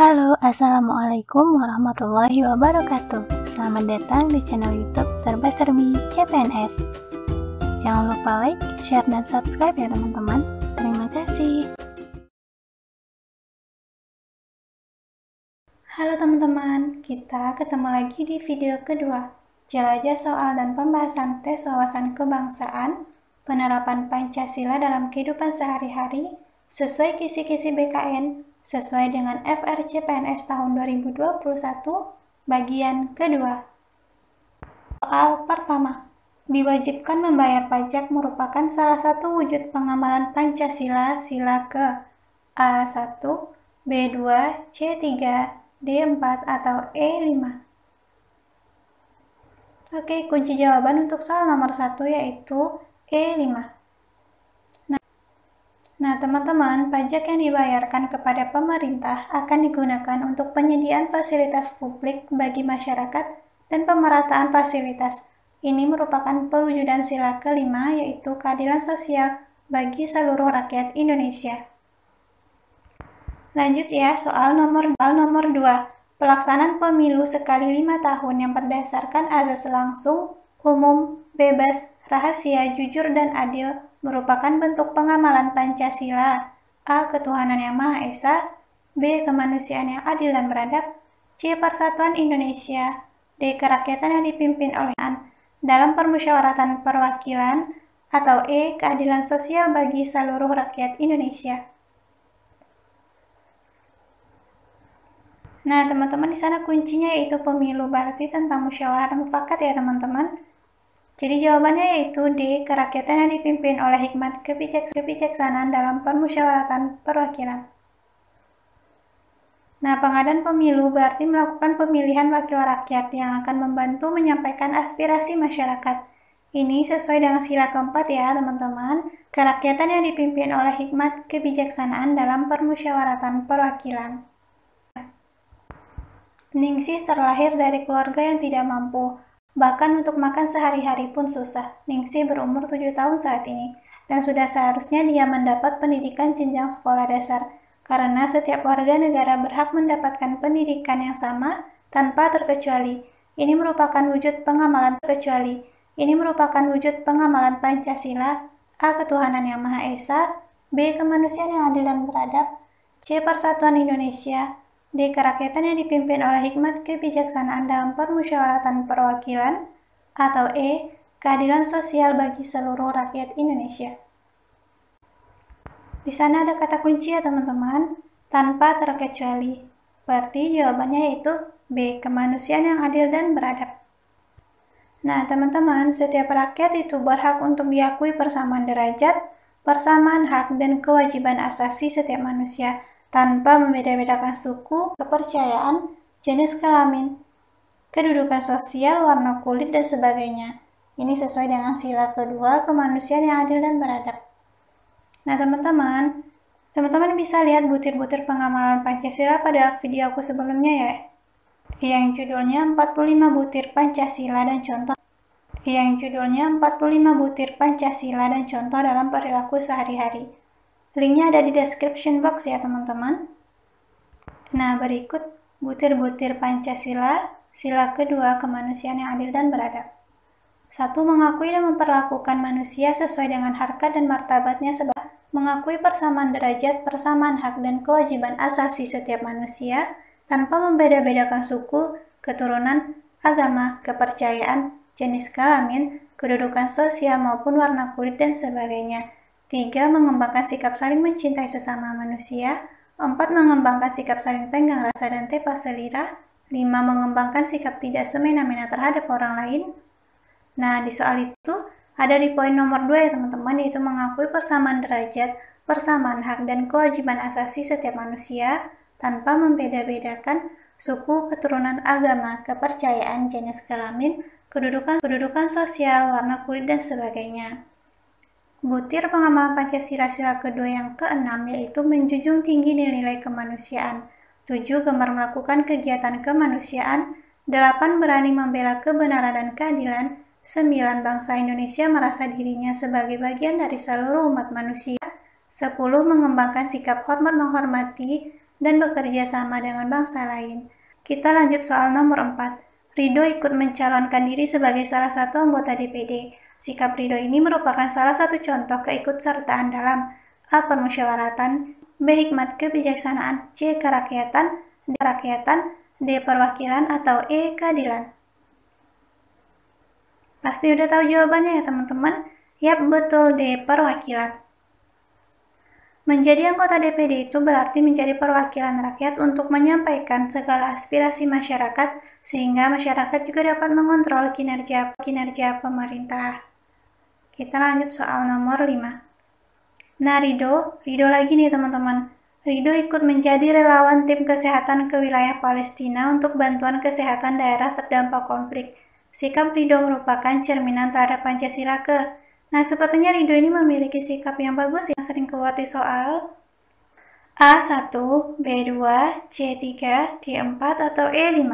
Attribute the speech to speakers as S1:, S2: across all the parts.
S1: Halo, Assalamualaikum warahmatullahi wabarakatuh. Selamat datang di channel YouTube Serba Serbi CPNS. Jangan lupa like, share, dan subscribe ya teman-teman. Terima kasih. Halo teman-teman, kita ketemu lagi di video kedua. Jelajah soal dan pembahasan tes wawasan kebangsaan, penerapan Pancasila dalam kehidupan sehari-hari, sesuai kisi-kisi BKN, sesuai dengan FRC PNS tahun 2021, bagian kedua. Soal pertama, diwajibkan membayar pajak merupakan salah satu wujud pengamalan Pancasila sila ke A1, B2, C3, D4, atau E5. Oke, kunci jawaban untuk soal nomor 1 yaitu E5. Nah, teman-teman, pajak yang dibayarkan kepada pemerintah akan digunakan untuk penyediaan fasilitas publik bagi masyarakat dan pemerataan fasilitas. Ini merupakan perwujudan sila kelima, yaitu keadilan sosial bagi seluruh rakyat Indonesia. Lanjut ya, soal nomor 2. Pelaksanaan pemilu sekali 5 tahun yang berdasarkan azas langsung, umum, bebas, rahasia, jujur, dan adil merupakan bentuk pengamalan Pancasila. A. Ketuhanan yang Maha Esa. B. Kemanusiaan yang adil dan beradab. C. Persatuan Indonesia. D. Kerakyatan yang dipimpin oleh dalam permusyawaratan perwakilan. Atau E. Keadilan sosial bagi seluruh rakyat Indonesia. Nah, teman-teman, di sana kuncinya yaitu pemilu, berarti tentang musyawarah mufakat ya, teman-teman. Jadi jawabannya yaitu D. Kerakyatan yang dipimpin oleh hikmat kebijaksanaan dalam permusyawaratan perwakilan. Nah, pengadaan pemilu berarti melakukan pemilihan wakil rakyat yang akan membantu menyampaikan aspirasi masyarakat. Ini sesuai dengan sila keempat ya, teman-teman. Kerakyatan yang dipimpin oleh hikmat kebijaksanaan dalam permusyawaratan perwakilan. Ningsih terlahir dari keluarga yang tidak mampu. Bahkan untuk makan sehari-hari pun susah. Ningsih berumur 7 tahun saat ini, dan sudah seharusnya dia mendapat pendidikan jenjang sekolah dasar, karena setiap warga negara berhak mendapatkan pendidikan yang sama tanpa terkecuali. Ini merupakan wujud pengamalan Pancasila. A. Ketuhanan yang Maha Esa. B. Kemanusiaan yang adil dan beradab. C. Persatuan Indonesia. D. Kerakyatan yang dipimpin oleh hikmat kebijaksanaan dalam permusyawaratan perwakilan. Atau E. Keadilan sosial bagi seluruh rakyat Indonesia. Di sana ada kata kunci ya teman-teman, tanpa terkecuali. Berarti jawabannya yaitu B. Kemanusiaan yang adil dan beradab. Nah teman-teman, setiap rakyat itu berhak untuk diakui persamaan derajat, persamaan hak, dan kewajiban asasi setiap manusia, tanpa membeda-bedakan suku, kepercayaan, jenis kelamin, kedudukan sosial, warna kulit, dan sebagainya. Ini sesuai dengan sila kedua, kemanusiaan yang adil dan beradab. Nah teman-teman bisa lihat butir-butir pengamalan Pancasila pada video aku sebelumnya ya, yang judulnya 45 butir Pancasila dan contoh dalam perilaku sehari-hari. Linknya ada di description box ya teman-teman. Nah, berikut butir-butir Pancasila, sila kedua, kemanusiaan yang adil dan beradab. 1. Mengakui dan memperlakukan manusia sesuai dengan harkat dan martabatnya sebagai mengakui persamaan derajat, persamaan hak, dan kewajiban asasi setiap manusia tanpa membeda-bedakan suku, keturunan, agama, kepercayaan, jenis kelamin, kedudukan sosial maupun warna kulit, dan sebagainya. 3. Mengembangkan sikap saling mencintai sesama manusia. 4. Mengembangkan sikap saling tenggang rasa dan tepa selira. 5. Mengembangkan sikap tidak semena-mena terhadap orang lain. Nah, di soal itu ada di poin nomor 2 ya teman-teman, yaitu mengakui persamaan derajat, persamaan hak, dan kewajiban asasi setiap manusia tanpa membeda-bedakan suku, keturunan, agama, kepercayaan, jenis kelamin, kedudukan sosial, warna kulit, dan sebagainya. Butir pengamalan Pancasila sila kedua yang ke-6 yaitu menjunjung tinggi nilai kemanusiaan. 7. Gemar melakukan kegiatan kemanusiaan. 8. Berani membela kebenaran dan keadilan. 9. Bangsa Indonesia merasa dirinya sebagai bagian dari seluruh umat manusia. 10. Mengembangkan sikap hormat menghormati dan bekerja sama dengan bangsa lain. Kita lanjut soal nomor 4. Ridho ikut mencalonkan diri sebagai salah satu anggota DPD. Sikap Ridho ini merupakan salah satu contoh keikutsertaan dalam A. Permusyawaratan, B. Hikmat kebijaksanaan, C. Kerakyatan, D. Perwakilan, atau E. Keadilan. Pasti udah tahu jawabannya ya teman-teman? Yap, betul, D. Perwakilan. Menjadi anggota DPD itu berarti menjadi perwakilan rakyat untuk menyampaikan segala aspirasi masyarakat, sehingga masyarakat juga dapat mengontrol kinerja pemerintah. Kita lanjut soal nomor 5. Nah, Ridho lagi nih teman-teman. Ridho ikut menjadi relawan tim kesehatan ke wilayah Palestina untuk bantuan kesehatan daerah terdampak konflik. Sikap Ridho merupakan cerminan terhadap Pancasila ke. Nah, sepertinya Ridho ini memiliki sikap yang bagus yang sering keluar di soal A1, B2, C3, D4, atau E5.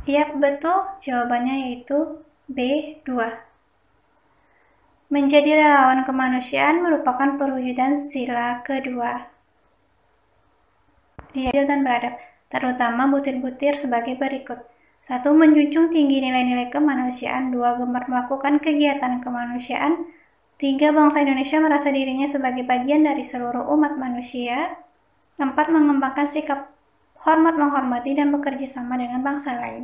S1: Yap, betul. Jawabannya yaitu B2. Menjadi relawan kemanusiaan merupakan perwujudan sila kedua. Adil dan beradab, terutama butir-butir sebagai berikut. 1. Menjunjung tinggi nilai-nilai kemanusiaan. 2. Gemar melakukan kegiatan kemanusiaan. 3. Bangsa Indonesia merasa dirinya sebagai bagian dari seluruh umat manusia. 4. Mengembangkan sikap hormat menghormati dan bekerja sama dengan bangsa lain.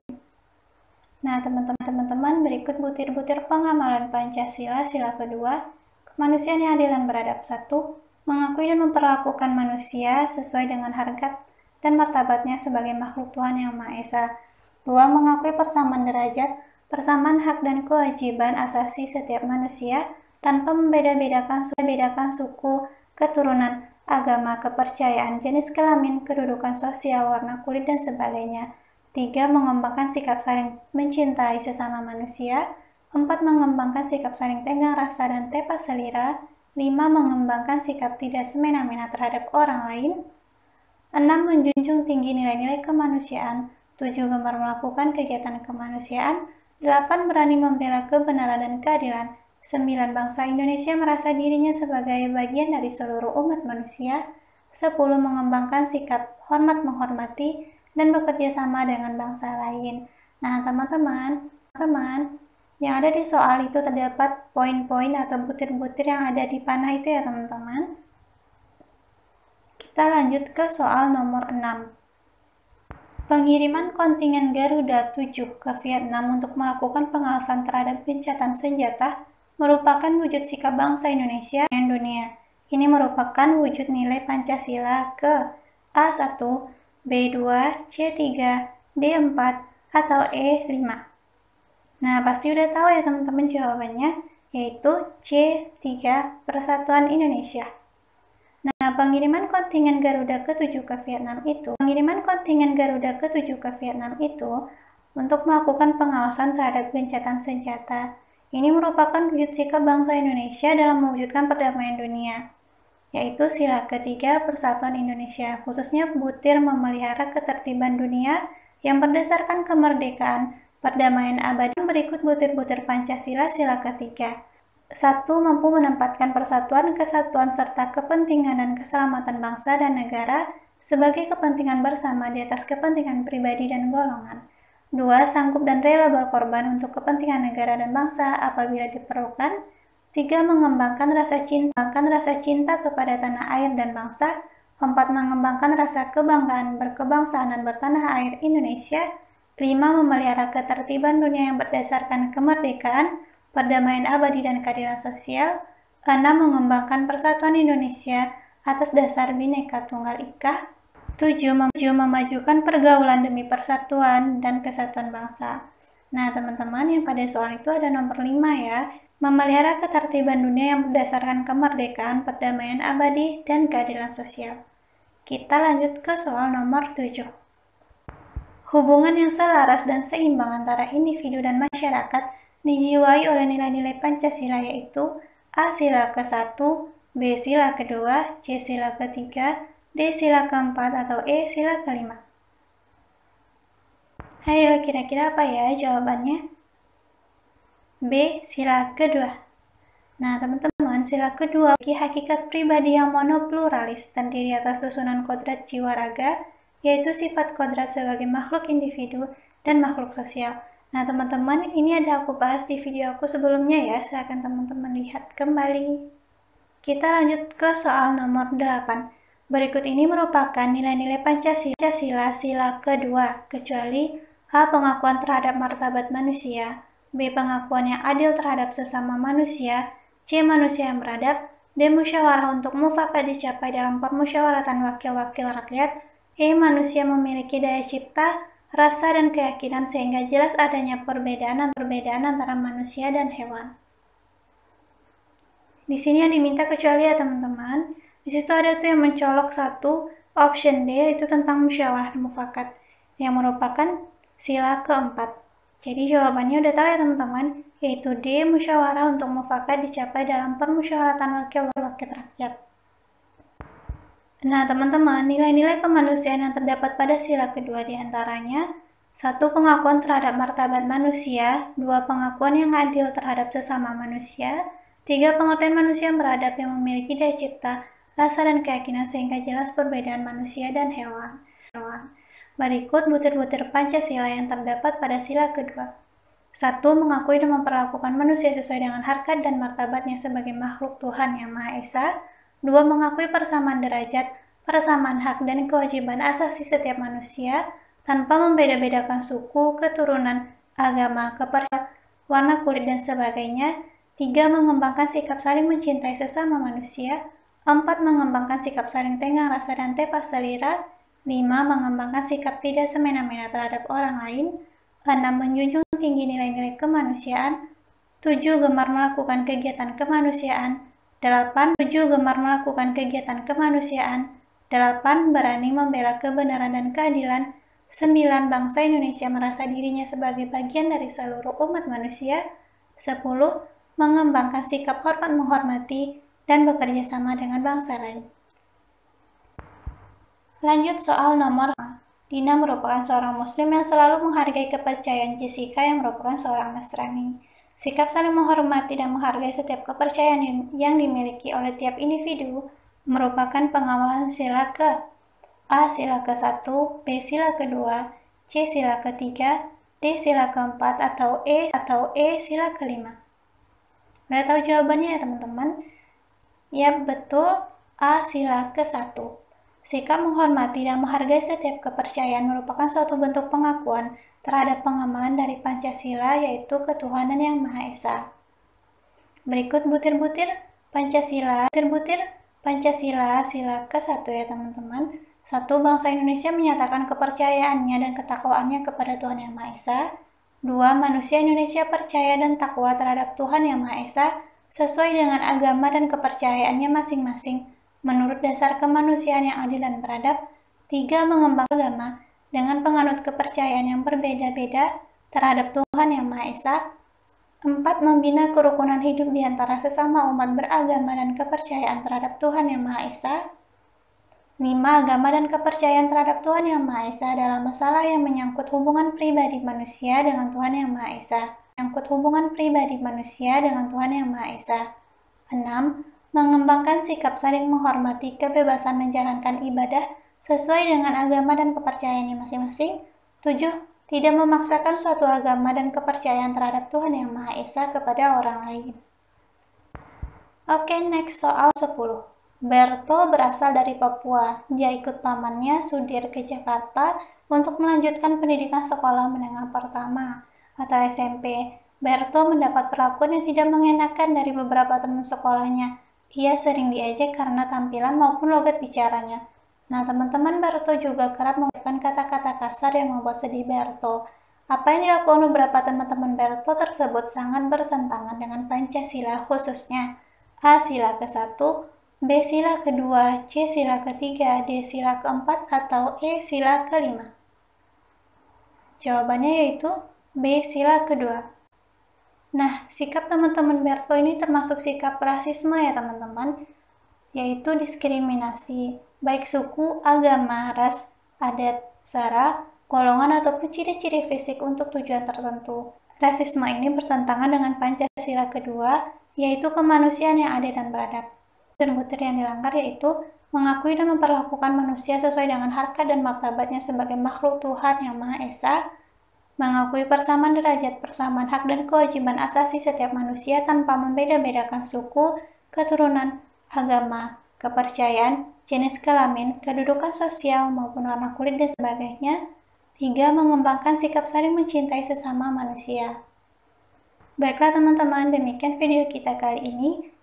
S1: Nah, teman-teman, berikut butir-butir pengamalan Pancasila sila kedua. Kemanusiaan yang adil dan beradab. 1. Mengakui dan memperlakukan manusia sesuai dengan harkat dan martabatnya sebagai makhluk Tuhan Yang Maha Esa. 2. Mengakui persamaan derajat, persamaan hak dan kewajiban asasi setiap manusia tanpa membeda-bedakan suku, keturunan, agama, kepercayaan, jenis kelamin, kedudukan sosial, warna kulit, dan sebagainya. 3. Mengembangkan sikap saling mencintai sesama manusia. 4. Mengembangkan sikap saling tenggang rasa dan tepa selira. 5. Mengembangkan sikap tidak semena-mena terhadap orang lain. 6. Menjunjung tinggi nilai-nilai kemanusiaan. 7. Gemar melakukan kegiatan kemanusiaan. 8. Berani membela kebenaran dan keadilan. 9. Bangsa Indonesia merasa dirinya sebagai bagian dari seluruh umat manusia. 10. Mengembangkan sikap hormat menghormati dan bekerja sama dengan bangsa lain. Nah, teman-teman, yang ada di soal itu terdapat poin-poin atau butir-butir yang ada di panah itu ya teman-teman. Kita lanjut ke soal nomor 6. Pengiriman kontingen Garuda 7 ke Vietnam untuk melakukan pengawasan terhadap gencatan senjata merupakan wujud sikap bangsa Indonesia dan dunia. Ini merupakan wujud nilai Pancasila ke A1, B2, C3, D4, atau E5. Nah, pasti udah tahu ya teman-teman jawabannya, yaitu C3, Persatuan Indonesia. Nah, pengiriman kontingen Garuda ke-7 ke Vietnam itu untuk melakukan pengawasan terhadap gencatan senjata. Ini merupakan wujud sikap bangsa Indonesia dalam mewujudkan perdamaian dunia, yaitu sila ketiga Persatuan Indonesia, khususnya butir memelihara ketertiban dunia yang berdasarkan kemerdekaan, perdamaian abadi. Berikut butir-butir Pancasila sila ketiga. 1. Mampu menempatkan persatuan, kesatuan, serta kepentingan dan keselamatan bangsa dan negara sebagai kepentingan bersama di atas kepentingan pribadi dan golongan. 2. Sanggup dan rela berkorban untuk kepentingan negara dan bangsa apabila diperlukan. 3. Mengembangkan rasa cinta kepada tanah air dan bangsa. 4. Mengembangkan rasa kebanggaan berkebangsaan dan bertanah air Indonesia. 5. Memelihara ketertiban dunia yang berdasarkan kemerdekaan, perdamaian abadi dan keadilan sosial. 6. Mengembangkan persatuan Indonesia atas dasar Bhinneka Tunggal Ika. 7. Memajukan pergaulan demi persatuan dan kesatuan bangsa. Nah, teman-teman, yang pada soal itu ada nomor 5 ya. Memelihara ketertiban dunia yang berdasarkan kemerdekaan, perdamaian abadi, dan keadilan sosial. Kita lanjut ke soal nomor 7. Hubungan yang selaras dan seimbang antara individu dan masyarakat dijiwai oleh nilai-nilai Pancasila, yaitu A. Sila ke-1, B. Sila kedua, C. Sila ketiga, D. Sila keempat, atau E. Sila kelima. Ayo, kira-kira apa ya jawabannya? B. Sila kedua. Nah, teman-teman, sila kedua memiliki hakikat pribadi yang monopluralis, terdiri atas susunan kodrat jiwa raga, yaitu sifat kodrat sebagai makhluk individu dan makhluk sosial. Nah, teman-teman, ini ada aku bahas di video aku sebelumnya ya, silahkan teman-teman lihat kembali. Kita lanjut ke soal nomor 8. Berikut ini merupakan nilai-nilai Pancasila sila kedua, kecuali A. Pengakuan terhadap martabat manusia, B. Pengakuan yang adil terhadap sesama manusia, C. Manusia yang beradab, D. Musyawarah untuk mufakat dicapai dalam permusyawaratan wakil-wakil rakyat, E. Manusia memiliki daya cipta, rasa dan keyakinan sehingga jelas adanya perbedaan antara manusia dan hewan. Di sini yang diminta kecuali ya teman-teman. Di situ ada tuh yang mencolok satu, option D itu tentang musyawarah mufakat yang merupakan sila keempat. Jadi jawabannya udah tahu ya teman-teman, yaitu D, musyawarah untuk mufakat dicapai dalam permusyawaratan wakil-wakil rakyat. Nah teman-teman, nilai-nilai kemanusiaan yang terdapat pada sila kedua diantaranya 1. Pengakuan terhadap martabat manusia, 2. Pengakuan yang adil terhadap sesama manusia, 3. Pengertian manusia yang beradab yang memiliki daya cipta, rasa dan keyakinan sehingga jelas perbedaan manusia dan hewan. Berikut butir-butir Pancasila yang terdapat pada sila kedua. 1. Mengakui dan memperlakukan manusia sesuai dengan harkat dan martabatnya sebagai makhluk Tuhan Yang Maha Esa. 2. Mengakui persamaan derajat, persamaan hak dan kewajiban asasi setiap manusia tanpa membeda-bedakan suku, keturunan, agama, kepercayaan, warna kulit, dan sebagainya. 3. Mengembangkan sikap saling mencintai sesama manusia. 4. Mengembangkan sikap saling tenggang rasa dan tepas selera. 5. Mengembangkan sikap tidak semena-mena terhadap orang lain. 6. Menjunjung tinggi nilai-nilai kemanusiaan. 7. Gemar melakukan kegiatan kemanusiaan. 8. Gemar melakukan kegiatan kemanusiaan. 8. Berani membela kebenaran dan keadilan. 9. Bangsa Indonesia merasa dirinya sebagai bagian dari seluruh umat manusia. 10. Mengembangkan sikap hormat menghormati dan bekerja sama dengan bangsa lain. Lanjut soal nomor 5. Dina merupakan seorang muslim yang selalu menghargai kepercayaan Jessica yang merupakan seorang Nasrani. Sikap saling menghormati dan menghargai setiap kepercayaan yang dimiliki oleh tiap individu merupakan pengawalan sila ke A. Sila ke-1, B. Sila ke-2, C. Sila ke-3, D. Sila ke-4, atau E. Sila ke-5. Udah tahu jawabannya ya teman-teman? Ya betul, A. Sila ke-1. Sikap menghormati dan menghargai setiap kepercayaan merupakan suatu bentuk pengakuan terhadap pengamalan dari Pancasila, yaitu ketuhanan yang Maha Esa. Berikut butir-butir Pancasila sila ke-1 ya teman-teman. 1. Bangsa Indonesia menyatakan kepercayaannya dan ketakwaannya kepada Tuhan Yang Maha Esa. 2. Manusia Indonesia percaya dan takwa terhadap Tuhan Yang Maha Esa sesuai dengan agama dan kepercayaannya masing-masing menurut dasar kemanusiaan yang adil dan beradab. 3. Mengembangkan agama dengan penganut kepercayaan yang berbeda-beda terhadap Tuhan Yang Maha Esa. 4. Membina kerukunan hidup di antara sesama umat beragama dan kepercayaan terhadap Tuhan Yang Maha Esa. 5. Agama dan kepercayaan terhadap Tuhan Yang Maha Esa adalah masalah yang menyangkut hubungan pribadi manusia dengan Tuhan Yang Maha Esa. 6. Mengembangkan sikap saling menghormati kebebasan menjalankan ibadah sesuai dengan agama dan kepercayaannya masing-masing. 7. Tidak memaksakan suatu agama dan kepercayaan terhadap Tuhan Yang Maha Esa kepada orang lain. Oke, next soal 10. Berto berasal dari Papua. Dia ikut pamannya Sudir ke Jakarta untuk melanjutkan pendidikan sekolah menengah pertama atau SMP. Berto mendapat perlakuan yang tidak mengenakan dari beberapa teman sekolahnya. Ia sering diejek karena tampilan maupun logat bicaranya. Nah, teman-teman, Berto juga kerap mengucapkan kata-kata kasar yang membuat sedih Berto. Apa yang dilakukan beberapa teman-teman Berto tersebut sangat bertentangan dengan Pancasila, khususnya A. Sila ke-1, B. Sila ke-2, C. Sila ke-3, D. Sila ke-4, atau E. Sila ke-5. Jawabannya yaitu B. Sila ke-2. Nah, sikap teman-teman Berto ini termasuk sikap rasisme ya teman-teman, yaitu diskriminasi, baik suku, agama, ras, adat, sara, golongan, ataupun ciri-ciri fisik untuk tujuan tertentu. Rasisme ini bertentangan dengan Pancasila kedua, yaitu kemanusiaan yang adil dan beradab. Butir-butir yang dilanggar yaitu mengakui dan memperlakukan manusia sesuai dengan harkat dan martabatnya sebagai makhluk Tuhan yang Maha Esa, mengakui persamaan derajat, persamaan hak dan kewajiban asasi setiap manusia tanpa membeda-bedakan suku, keturunan, agama, kepercayaan, jenis kelamin, kedudukan sosial maupun warna kulit dan sebagainya. 3. Mengembangkan sikap saling mencintai sesama manusia. Baiklah teman-teman, demikian video kita kali ini.